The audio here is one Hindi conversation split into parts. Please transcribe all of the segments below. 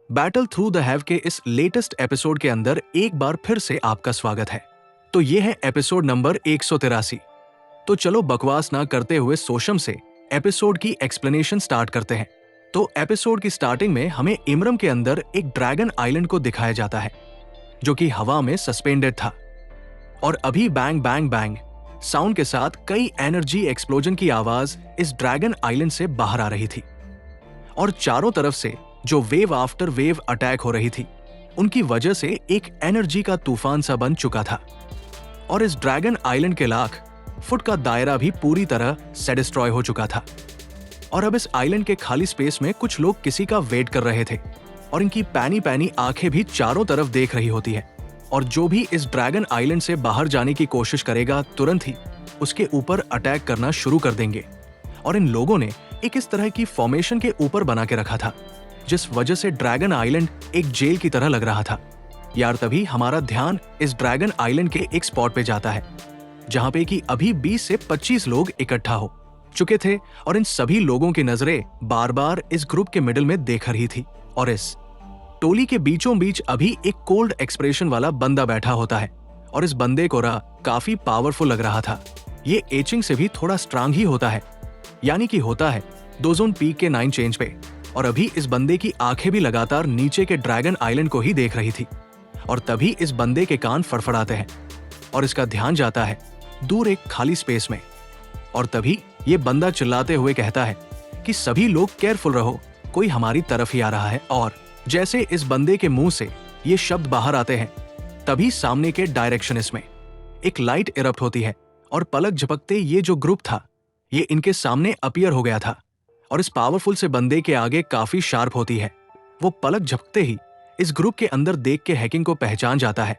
बैटल थ्रू द हैव के इस लेटेस्ट एपिसोड के अंदर एक बार फिर से आपका स्वागत है। तो ये है एपिसोड नंबर 183। तो चलो बकवास ना करते हुए सोशम से एपिसोड की एक्सप्लेनेशन स्टार्ट करते हैं। तो एपिसोड की स्टार्टिंग में हमें इमरम के अंदर एक ड्रैगन आइलैंड को दिखाया जाता है जो कि हवा में सस्पेंडेड था और अभी बैंग बैंग बैंग साउंड के साथ कई एनर्जी एक्सप्लोजन की आवाज इस ड्रैगन आइलैंड से बाहर आ रही थी और चारों तरफ से जो वेव आफ्टर वेव अटैक हो रही थी उनकी वजह से एक एनर्जी का तूफान सा बन चुका था और इस ड्रैगन आइलैंड के लाख फुट का दायरा भी पूरी तरह से डिस्ट्रॉय हो चुका था। और अब इस आइलैंड के खाली स्पेस में कुछ लोग किसी का वेट कर रहे थे और इनकी पैनी पैनी आंखें भी चारों तरफ देख रही होती है और जो भी इस ड्रैगन आइलैंड से बाहर जाने की कोशिश करेगा तुरंत ही उसके ऊपर अटैक करना शुरू कर देंगे। और इन लोगों ने एक इस तरह की फॉर्मेशन के ऊपर बना के रखा था जिस वजह से ड्रैगन आइलैंड एक जेल की तरह लग रहा था। यार तभी हमारा ध्यान इस ड्रैगन आइलैंड के एक स्पॉट पे जाता है जहां पे कि अभी 20 से 25 लोग इकट्ठा हो चुके थे और इन सभी लोगों की नजरें बार बार इस ग्रुप के मिडिल में देख रही थी और इस टोली के बीचों बीच अभी एक कोल्ड एक्सप्रेशन वाला बंदा बैठा होता है और इस बंदे को काफी पावरफुल लग रहा था। ये एचिंग से भी थोड़ा स्ट्रांग ही होता है, यानी कि होता है 2 जोन पीक के 9 चेंज पे। और अभी इस बंदे की आंखें भी लगातार नीचे के ड्रैगन आइलैंड को ही देख रही थी और तभी इस बंदे के कान फड़फड़ाते हैं और इसका ध्यान जाता है दूर एक खाली स्पेस में। और तभी ये बंदा चिल्लाते हुए कहता है कि सभी लोग केयरफुल रहो, कोई हमारी तरफ ही आ रहा है। और जैसे इस बंदे के मुंह से ये शब्द बाहर आते हैं तभी सामने के डायरेक्शनिस्ट में एक लाइट इरप्ट होती है और पलक झपकते ये जो ग्रुप था ये इनके सामने अपीयर हो गया था और इस पावरफुल से बंदे के आगे काफी शार्प होती है। वो पलक झपकते ही इस ग्रुप के अंदर देख के हैकिंग को पहचान जाता है।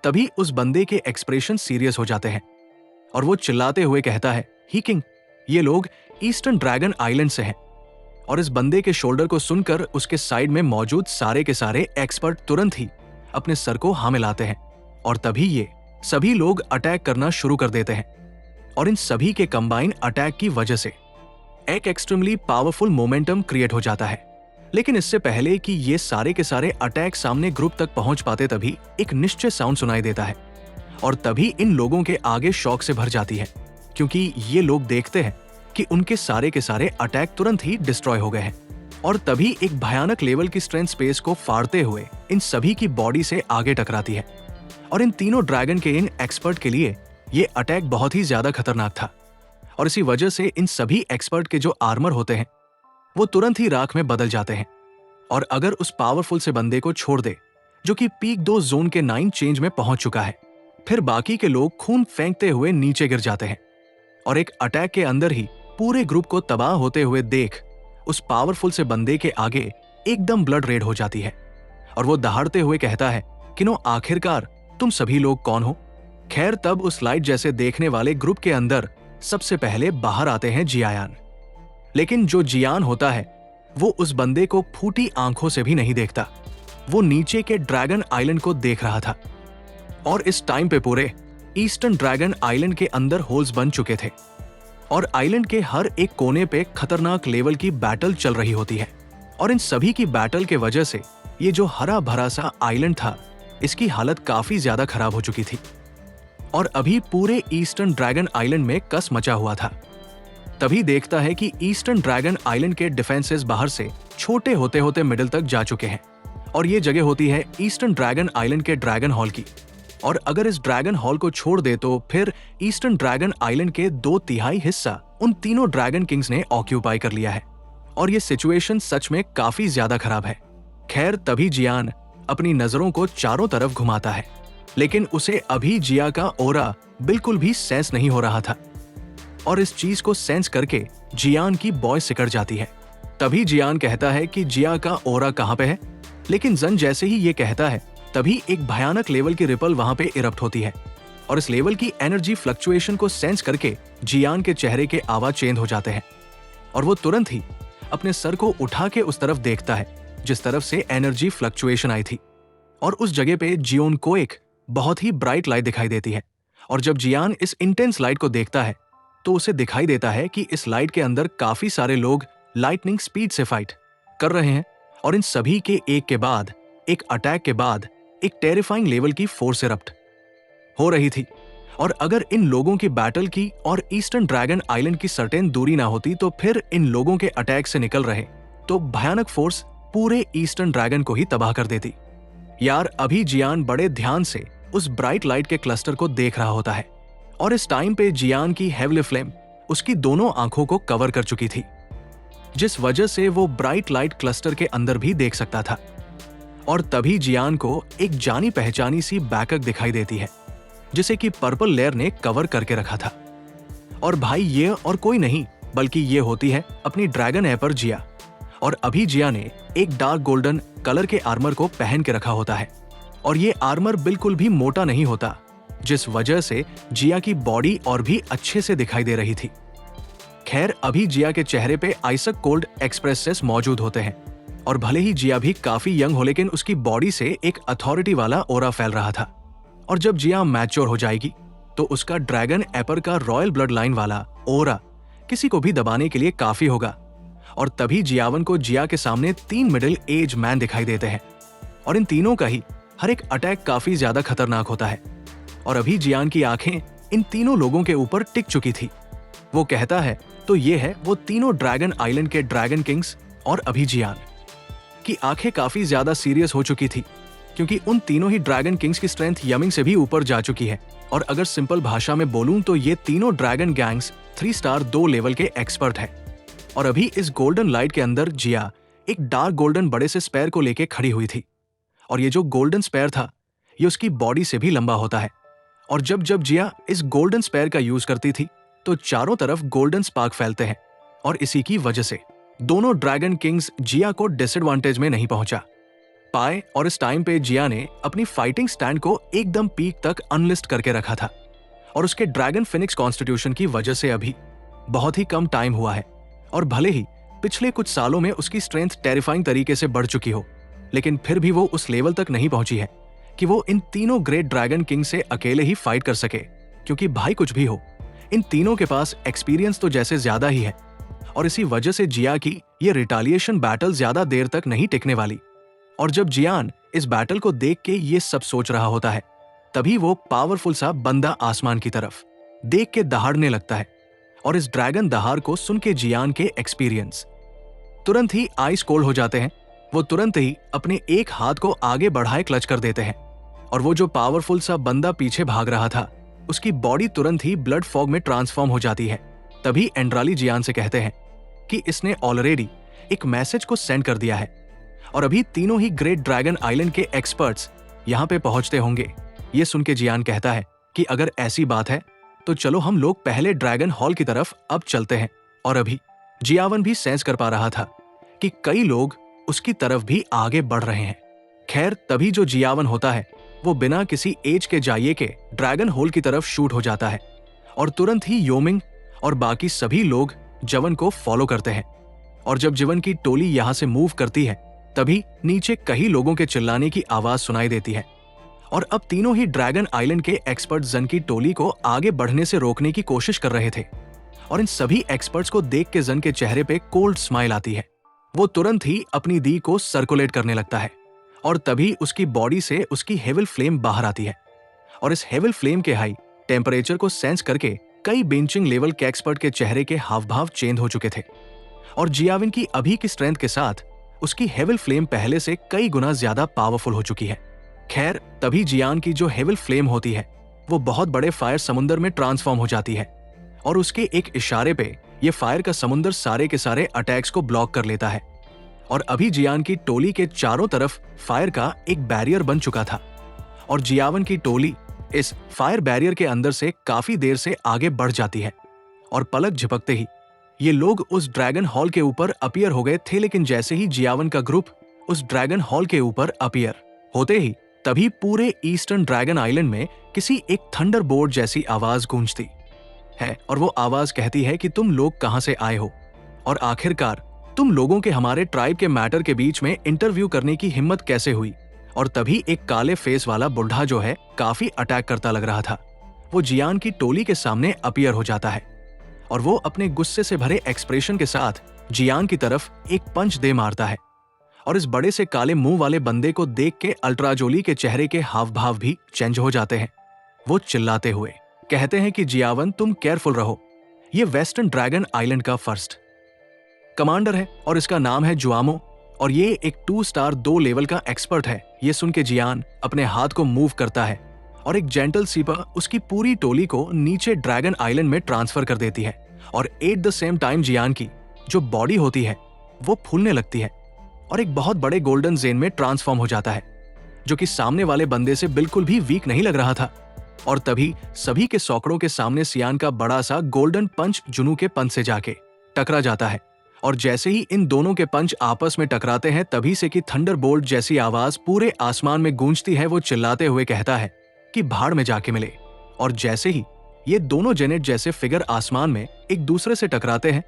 तभी उस बंदे के एक्सप्रेशन सीरियस हो जाते हैं और वो चिल्लाते हुए कहता है ही किंग, ये लोग ईस्टर्न ड्रैगन आइलैंड से हैं। और इस बंदे के शोल्डर को सुनकर उसके साइड में मौजूद सारे के सारे एक्सपर्ट तुरंत ही अपने सर को हाँ मिलाते हैं और तभी ये सभी लोग अटैक करना शुरू कर देते हैं। और इन सभी के कंबाइन अटैक की वजह से एक एक्सट्रीमली पावरफुल मोमेंटम क्रिएट हो जाता है। लेकिन इससे पहले कि ये सारे के सारे अटैक सामने ग्रुप तक पहुंच पाते तभी एक निश्चय साउंड सुनाई देता है और तभी इन लोगों के आगे शॉक से भर जाती है क्योंकि ये लोग देखते हैं कि उनके सारे के सारे अटैक तुरंत ही डिस्ट्रॉय हो गए हैं। और तभी एक भयानक लेवल की स्ट्रेंथ स्पेस को फाड़ते हुए इन सभी की बॉडी से आगे टकराती है और इन तीनों ड्रैगन के इन एक्सपर्ट के लिए ये अटैक बहुत ही ज्यादा खतरनाक था। और इसी वजह से इन सभी एक्सपर्ट के जो आर्मर होते हैं वो तुरंत ही राख में बदल जाते हैं और अगर उस पावरफुल से बंदे को छोड़ दे जो कि पीक 2 जोन के 9 चेंज में पहुंच चुका है, फिर बाकी के लोग खून फेंकते हुए नीचे गिर जाते हैं और एक अटैक के अंदर ही पूरे ग्रुप को तबाह होते हुए देख उस पावरफुल से बंदे के आगे एकदम ब्लड रेड हो जाती है और वो दहाड़ते हुए कहता है कि नो, आखिरकार तुम सभी लोग कौन हो। खैर तब उस लाइट जैसे देखने वाले ग्रुप के अंदर सबसे पहले बाहर आते हैं जियान। लेकिन जो जियान होता है वो उस बंदे को फूटी आंखों से भी नहीं देखता, वो नीचे के ड्रैगन आइलैंड को देख रहा था। और इस टाइम पे पूरे ईस्टर्न ड्रैगन आइलैंड के अंदर होल्स बन चुके थे और आइलैंड के हर एक कोने पे खतरनाक लेवल की बैटल चल रही होती है। और इन सभी की बैटल के वजह से ये जो हरा भरा सा आइलैंड था इसकी हालत काफी ज्यादा खराब हो चुकी थी और अभी पूरे ईस्टर्न ड्रैगन आइलैंड में कस मचा हुआ था। तभी देखता है कि ईस्टर्न ड्रैगन आइलैंड के डिफेंसेस बाहर से छोटे होते होते मिडिल तक जा चुके हैं और ये जगह होती है ईस्टर्न ड्रैगन आइलैंड के ड्रैगन हॉल की। और अगर इस ड्रैगन हॉल को छोड़ दे तो फिर ईस्टर्न ड्रैगन आइलैंड के 2/3 हिस्सा उन तीनों ड्रैगन किंग्स ने ऑक्यूपाई कर लिया है और ये सिचुएशन सच में काफी ज्यादा खराब है। खैर तभी जियान अपनी नजरों को चारों तरफ घुमाता है लेकिन उसे अभी जिया का ओरा बिल्कुल भी सेंस नहीं हो रहा था और इस चीज को सेंस करके जियान की बॉय सिकड़ जाती है। तभी जियान कहता है कि जिया का ओरा कहाँ पे है, लेकिन जन जैसे ही ये कहता है तभी एक भयानक लेवल की रिपल वहां पे इरप्ट होती है और इस लेवल की एनर्जी फ्लक्चुएशन को सेंस करके जियान के चेहरे के आवाज चेंज हो जाते हैं और वो तुरंत ही अपने सर को उठा के उस तरफ देखता है जिस तरफ से एनर्जी फ्लक्चुएशन आई थी और उस जगह पे जियोन को एक बहुत ही ब्राइट लाइट दिखाई देती है। और जब जियान इस इंटेंस लाइट को देखता है तो उसे दिखाई देता है कि इस लाइट के अंदर काफी सारे लोग लाइटनिंग स्पीड से फाइट कर रहे हैं और इन सभी के एक के बाद एक अटैक के बाद एक टेरिफाइंग लेवल की फोर्स इरप्ट हो रही थी। और अगर इन लोगों की बैटल की और ईस्टर्न ड्रैगन आइलैंड की सर्टेन दूरी ना होती तो फिर इन लोगों के अटैक से निकल रहे तो भयानक फोर्स पूरे ईस्टर्न ड्रैगन को ही तबाह कर देती। यार अभी जियान बड़े ध्यान से उस ब्राइट लाइट के क्लस्टर को देख रहा होता है और इस टाइम पे जियान की हेवली फ्लेम उसकी दोनों आंखों को कवर कर चुकी थी, जिस वजह से वो ब्राइट लाइट क्लस्टर के अंदर भी देख सकता था। और तभी जियान को एक जानी पहचानी सी बैकअप दिखाई देती है जिसे कि पर्पल लेयर ने कवर करके रखा था। और भाई ये और कोई नहीं बल्कि ये होती है अपनी ड्रैगन एपर जिया। और अभी जिया ने एक डार्क गोल्डन कलर के आर्मर को पहन के रखा होता है और ये आर्मर बिल्कुल भी मोटा नहीं होता, जिस वजह से जिया की बॉडी और भी अच्छे से दिखाई दे रही थी। खैर अभी जिया के चेहरे पे आइसक कोल्ड एक्सप्रेसेस मौजूद होते हैं और भले ही जिया भी काफी यंग हो लेकिन उसकी बॉडी से एक अथॉरिटी वाला ओरा फैल रहा था। और जब जिया मैच्योर हो जाएगी तो उसका ड्रैगन एपर का रॉयल ब्लड लाइन वाला ओरा किसी को भी दबाने के लिए काफी होगा। और तभी जियावन को जिया के सामने 3 मिडिल एज मैन दिखाई देते हैं और इन तीनों का ही हर एक अटैक काफी ज्यादा खतरनाक होता है। और अभी जियान की आंखें इन तीनों लोगों के ऊपर टिक चुकी थी। वो कहता है तो ये है वो तीनों ड्रैगन आइलैंड के ड्रैगन किंग्स। और अभी जियान की आंखें काफी ज्यादा सीरियस हो चुकी थी क्योंकि उन तीनों ही ड्रैगन किंग्स की स्ट्रेंथ यमिंग से भी ऊपर जा चुकी है। और अगर सिंपल भाषा में बोलूं तो ये तीनों ड्रैगन गैंग्स 3 स्टार 2 लेवल के एक्सपर्ट है। और अभी इस गोल्डन लाइट के अंदर जिया एक डार्क गोल्डन बड़े से स्पेयर को लेके खड़ी हुई थी और ये जो गोल्डन स्पेयर था ये उसकी बॉडी से भी लंबा होता है। और जब जब जिया इस गोल्डन स्पेयर का यूज करती थी तो चारों तरफ गोल्डन स्पार्क फैलते हैं और इसी की वजह से दोनों ड्रैगन किंग्स जिया को डिसएडवांटेज में नहीं पहुंचा पाए। और इस टाइम पे जिया ने अपनी फाइटिंग स्टैंड को एकदम पीक तक अनलिस्ट करके रखा था और उसके ड्रैगन फिनिक्स कॉन्स्टिट्यूशन की वजह से अभी बहुत ही कम टाइम हुआ है। और भले ही पिछले कुछ सालों में उसकी स्ट्रेंथ टेरिफाइंग तरीके से बढ़ चुकी हो लेकिन फिर भी वो उस लेवल तक नहीं पहुंची है कि वो इन तीनों ग्रेट ड्रैगन किंग से अकेले ही फाइट कर सके। क्योंकि भाई कुछ भी हो इन तीनों के पास एक्सपीरियंस तो जैसे ज्यादा ही है और इसी वजह से जिया की ये रिटालिएशन बैटल ज्यादा देर तक नहीं टिकने वाली। और जब जियान इस बैटल को देख के ये सब सोच रहा होता है तभी वो पावरफुल सा बंदा आसमान की तरफ देख के दहाड़ने लगता है और इस ड्रैगन दहाड़ को सुन के जियान के एक्सपीरियंस तुरंत ही आइस कोल्ड हो जाते हैं। वो तुरंत ही अपने एक हाथ को आगे बढ़ाए क्लच कर देते हैं और वो जो पावरफुल सा बंदा पीछे भाग रहा था उसकी बॉडी तुरंत ही ब्लड फॉग में ट्रांसफॉर्म हो जाती है। तभी एंड्राली जियान से कहते हैं कि इसने ऑलरेडी एक मैसेज को सेंड कर दिया है और अभी तीनों ही ग्रेट ड्रैगन आइलैंड के एक्सपर्ट्स यहाँ पे पहुंचते होंगे। ये सुन के जियान कहता है कि अगर ऐसी बात है तो चलो हम लोग पहले ड्रैगन हॉल की तरफ अब चलते हैं। और अभी जियावन भी सेंस कर पा रहा था कि कई लोग उसकी तरफ भी आगे बढ़ रहे हैं। खैर तभी जो जियावन होता है वो बिना किसी एज के जाइए के ड्रैगन होल की तरफ शूट हो जाता है और तुरंत ही योमिंग और बाकी सभी लोग जवन को फॉलो करते हैं। और जब जीवन की टोली यहाँ से मूव करती है तभी नीचे कई लोगों के चिल्लाने की आवाज सुनाई देती है और अब तीनों ही ड्रैगन आइलैंड के एक्सपर्ट जन की टोली को आगे बढ़ने से रोकने की कोशिश कर रहे थे। और इन सभी एक्सपर्ट्स को देख के जन के चेहरे पे कोल्ड स्माइल आती है। वो तुरंत ही अपनी दी को सर्कुलेट करने लगता है और तभी उसकी बॉडी से उसकी हेविल फ्लेम बाहर आती है और इस हेविल फ्लेम के हाई टेम्परेचर को सेंस करके कई बेंचिंग लेवल के एक्सपर्ट के चेहरे के हाव भाव चेंज हो चुके थे। और जियाविन की अभी की स्ट्रेंथ के साथ उसकी हेविल फ्लेम पहले से कई गुना ज्यादा पावरफुल हो चुकी है। खैर तभी जियान की जो हेविल फ्लेम होती है वो बहुत बड़े फायर समुंदर में ट्रांसफॉर्म हो जाती है और उसके एक इशारे पे ये फायर का समुंदर सारे के सारे अटैक्स को ब्लॉक कर लेता है। और अभी जियान की टोली के चारों तरफ फायर का एक बैरियर बन चुका था और जियावन की टोली इस फायर बैरियर के अंदर से काफी देर से आगे बढ़ जाती है और पलक झपकते ही ये लोग उस ड्रैगन हॉल के ऊपर अपीयर हो गए थे। लेकिन जैसे ही जियावन का ग्रुप उस ड्रैगन हॉल के ऊपर अपीयर होते ही तभी पूरे ईस्टर्न ड्रैगन आइलैंड में किसी एक थंडर बोल्ट जैसी आवाज गूंजती है और वो आवाज कहती है कि तुम लोग कहां से आए हो और आखिरकार तुम लोगों के हमारे ट्राइब के मैटर के बीच में इंटरव्यू करने की हिम्मत कैसे हुई। और तभी एक काले फेस वाला बुढ़ा जो है काफी अटैक करता लग रहा था वो जियान की टोली के सामने अपीयर हो जाता है और वो अपने गुस्से से भरे एक्सप्रेशन के साथ जियान की तरफ एक पंच दे मारता है और इस बड़े से काले मुंह वाले बंदे को देख के अल्ट्राजोली के चेहरे के हाव भाव भी चेंज हो जाते हैं। वो चिल्लाते हुए कहते हैं कि जियावन तुम केयरफुल रहो, ये वेस्टर्न ड्रैगन आइलैंड का फर्स्ट कमांडर है और इसका नाम है जुआमो और ये एक 2 स्टार 2 लेवल का एक्सपर्ट है। ये सुन के जियान अपने हाथ को मूव करता है और एक जेंटल सीपा उसकी पूरी टोली को नीचे ड्रैगन आइलैंड में ट्रांसफर कर देती है और एट द सेम टाइम जियान की जो बॉडी होती है वो फूलने लगती है और एक बहुत बड़े गोल्डन जेन में ट्रांसफॉर्म हो जाता है, जो कि सामने वाले बंदे से बिल्कुल भी वीक नहीं लग रहा था। और तभी सभी के सौकड़ों के सामने सियान का बड़ा सा गोल्डन पंच जुनू के पंच से जाके टकरा जाता है और जैसे ही इन दोनों के पंच आपस में टकराते हैं तभी से कि थंडरबोल्ट जैसी आवाज पूरे आसमान में गूंजती है। वो चिल्लाते हुए कहता है कि भाड़ में जाके मिले। और जैसे ही ये दोनों जेनेट जैसे फिगर आसमान में एक दूसरे से टकराते हैं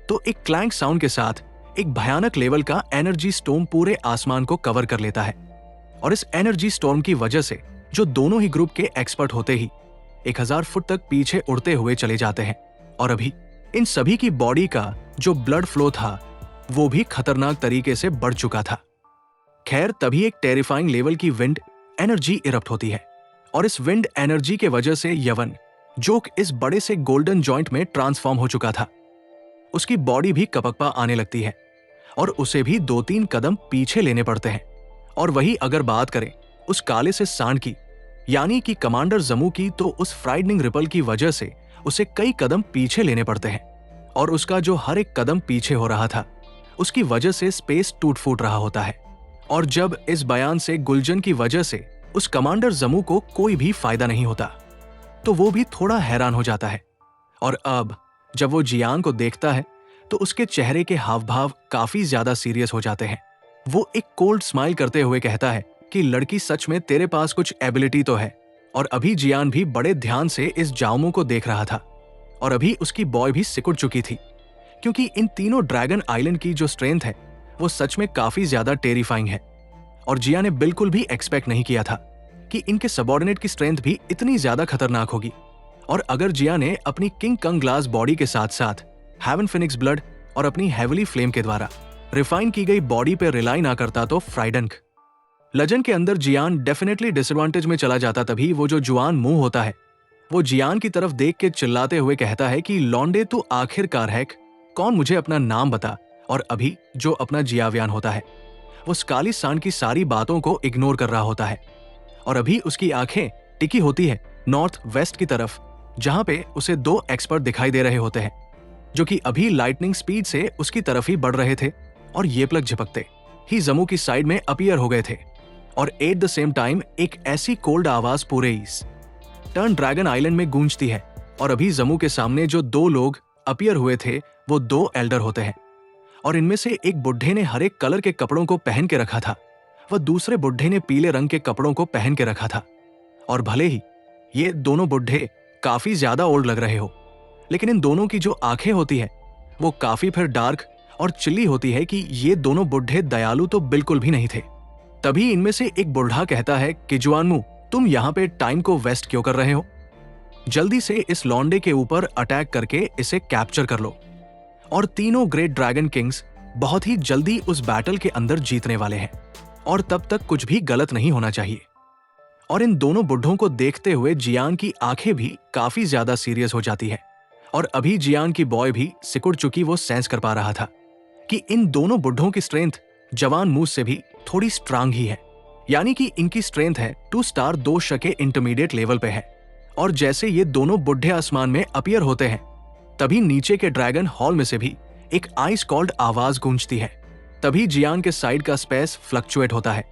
तो एक क्लैंक साउंड के साथ एक भयानक लेवल का एनर्जी स्टॉर्म पूरे आसमान को कवर कर लेता है। और इस एनर्जी स्टॉर्म की वजह से जो दोनों ही ग्रुप के एक्सपर्ट होते ही 1000 फुट तक पीछे उड़ते हुए चले जाते हैं और अभी इन सभी की बॉडी का जो ब्लड फ्लो था वो भी खतरनाक तरीके से बढ़ चुका था। खैर तभी एक टेरिफाइंग लेवल की विंड एनर्जी इरप्ट होती है और इस विंड एनर्जी के वजह से यवन जो इस बड़े से गोल्डन जॉइंट में ट्रांसफॉर्म हो चुका था उसकी बॉडी भी कपकपा आने लगती है और उसे भी 2-3 कदम पीछे लेने पड़ते हैं। और वही अगर बात करें उस काले से सांड की यानी कि कमांडर जमू की तो उस फ्राइडनिंग रिपल की वजह से उसे कई कदम पीछे लेने पड़ते हैं और उसका जो हर एक कदम पीछे हो रहा था उसकी वजह से स्पेस टूट फूट रहा होता है। और जब इस बयान से गुलजन की वजह से उस कमांडर जमू को कोई भी फायदा नहीं होता तो वो भी थोड़ा हैरान हो जाता है। और अब जब वो जियान को देखता है तो उसके चेहरे के हाव भाव काफी ज्यादा सीरियस हो जाते हैं। वो एक कोल्ड स्माइल करते हुए कहता है कि लड़की सच में तेरे पास कुछ एबिलिटी तो है। और अभी जियान भी बड़े ध्यान से इस जाओमो को देख रहा था और अभी उसकी बॉय भी सिकुड़ चुकी थी क्योंकि इन तीनों ड्रैगन आइलैंड की जो स्ट्रेंथ है वो सच में काफी ज्यादा टेरिफाइंग है। और जिया ने बिल्कुल भी एक्सपेक्ट नहीं किया था कि इनके सबऑर्डिनेट की स्ट्रेंथ भी इतनी ज्यादा खतरनाक होगी। और अगर जिया ने अपनी किंग कंग ग्लास बॉडी के साथ साथ हेवन फिनिक्स ब्लड और अपनी हेवली फ्लेम के द्वारा रिफाइन की गई बॉडी पर रिलाई ना करता तो फ्राइडंक लजन के अंदर जियान डेफिनेटली डिसएडवांटेज में चला जाता। तभी वो जो जुआन मुंह होता है वो जियान की तरफ देख के चिल्लाते हुए कहता है कि लौंडे तू आखिरकार है कौन, मुझे अपना नाम बता। और अभी जो अपना जियाव्यान होता है वो स्काली सांड की सारी बातों को इग्नोर कर रहा होता है और अभी उसकी आंखें टिकी होती है नॉर्थ वेस्ट की तरफ जहां पे उसे 2 एक्सपर्ट दिखाई दे रहे होते हैं जो कि अभी लाइटनिंग स्पीड से उसकी तरफ ही बढ़ रहे थे और ये पलक झपकते ही जम्मू की साइड में अपीयर हो गए थे। और एट द सेम टाइम एक ऐसी कोल्ड आवाज पूरे ईस्ट टर्न ड्रैगन आइलैंड में गूंजती है और अभी जम्मू के सामने जो 2 लोग अपीयर हुए थे वो 2 एल्डर होते हैं और इनमें से एक बुढ़े ने हरे कलर के कपड़ों को पहन के रखा था वह दूसरे बुढ़े ने पीले रंग के कपड़ों को पहन के रखा था। और भले ही ये दोनों बुढ़े काफी ज्यादा ओल्ड लग रहे हो लेकिन इन दोनों की जो आंखें होती है वो काफी फिर डार्क और चिल्ली होती है कि ये दोनों बुढ़े दयालु तो बिल्कुल भी नहीं थे। तभी इनमें से एक बुढ़ा कहता है कि जुआनमू तुम यहाँ पे टाइम को वेस्ट क्यों कर रहे हो, जल्दी से इस लौंडे के ऊपर अटैक करके इसे कैप्चर कर लो। और तीनों ग्रेट ड्रैगन किंग्स बहुत ही जल्दी उस बैटल के अंदर जीतने वाले हैं और तब तक कुछ भी गलत नहीं होना चाहिए। और इन दोनों बुढ़ों को देखते हुए जियान की आंखें भी काफी ज्यादा सीरियस हो जाती है और अभी जियान की बॉय भी सिकुड़ चुकी वो सेंस कर पा रहा था कि इन दोनों बुढ़ों की स्ट्रेंथ जवान मूस से भी थोड़ी स्ट्रांग ही है, यानी कि इनकी स्ट्रेंथ है 2 स्टार 2 शके इंटरमीडिएट लेवल पे है। और जैसे ये दोनों बुढ़े आसमान में अपीयर होते हैं तभी नीचे के ड्रैगन हॉल में से भी एक आइस कॉल्ड आवाज गूंजती है। तभी जियान के साइड का स्पेस फ्लक्चुएट होता है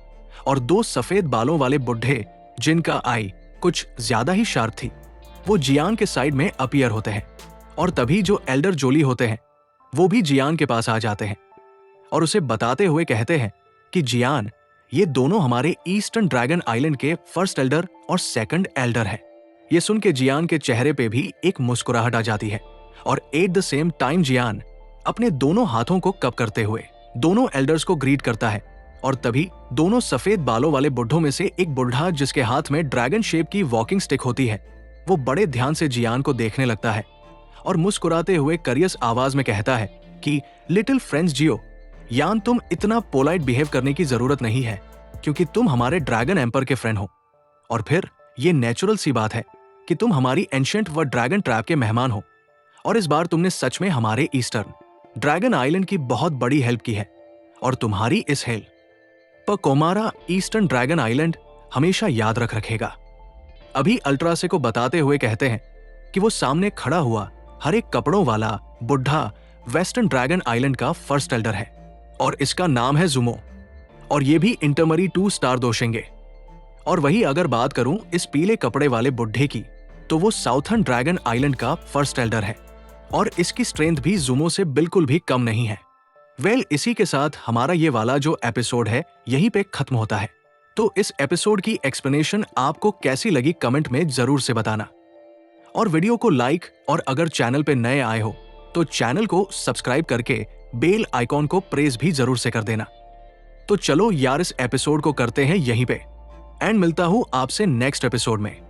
और 2 सफेद बालों वाले बुढ़े जिनका आई कुछ ज्यादा ही शार्प थी वो जियान के साइड में अपीयर होते हैं। और तभी जो एल्डर जोली होते हैं वो भी जियान के पास आ जाते हैं और उसे बताते हुए कहते हैं कि जियान ये दोनों हमारे ईस्टर्न ड्रैगन आइलैंड के फर्स्ट एल्डर और सेकंड एल्डर है। ये सुन के जियान के चेहरे पे भी एक मुस्कुराहट आ जाती है और एट द सेम टाइम जियान अपने दोनों हाथों को कप करते हुए दोनों एल्डर्स को ग्रीट करता है। और तभी दोनों सफेद बालों वाले बुढ़ों में से एक बुढ़ा जिसके हाथ में ड्रैगन शेप की वॉकिंग स्टिक होती है वो बड़े ध्यान से जियान को देखने लगता है और मुस्कुराते हुए करियस आवाज में कहता है कि लिटिल फ्रेंड्स जियो यान, तुम इतना पोलाइट बिहेव करने की जरूरत नहीं है, क्योंकि तुम हमारे ड्रैगन एम्पर के फ्रेंड हो। और फिर ये नेचुरल सी बात है कि तुम हमारी एंशिएंट व ड्रैगन ट्रैप के मेहमान हो, और इस बार तुमने सच में हमारे ईस्टर्न ड्रैगन आइलैंड की बहुत बड़ी हेल्प की है। और तुम्हारी इस हेल्प पर कोमारा ईस्टर्न ड्रैगन आइलैंड हमेशा याद रखेगा। अभी अल्ट्रासे को बताते हुए कहते हैं कि वो सामने खड़ा हुआ हर एक कपड़ों वाला बुढ़ा वेस्टर्न ड्रैगन आइलैंड का फर्स्ट एल्डर है, और इसका नाम है जुमो, और ये भी इंटरमरी 2 स्टार दोषेंगे। और वही अगर बात करूं इस पीले कपड़े वाले बुढ़े की, तो वो साउथर्न ड्रैगन आइलैंड का फर्स्ट एल्डर है, और इसकी स्ट्रेंथ भी जुमो से बिल्कुल भी कम नहीं है। इसी के साथ हमारा ये वाला जो एपिसोड है यहीं पे खत्म होता है। तो इस एपिसोड की एक्सप्लेनेशन आपको कैसी लगी कमेंट में जरूर से बताना, और वीडियो को लाइक, और अगर चैनल पे नए आए हो तो चैनल को सब्सक्राइब करके बेल आइकॉन को प्रेस भी जरूर से कर देना। तो चलो यार, इस एपिसोड को करते हैं यहीं पे एंड। मिलता हूं आपसे नेक्स्ट एपिसोड में।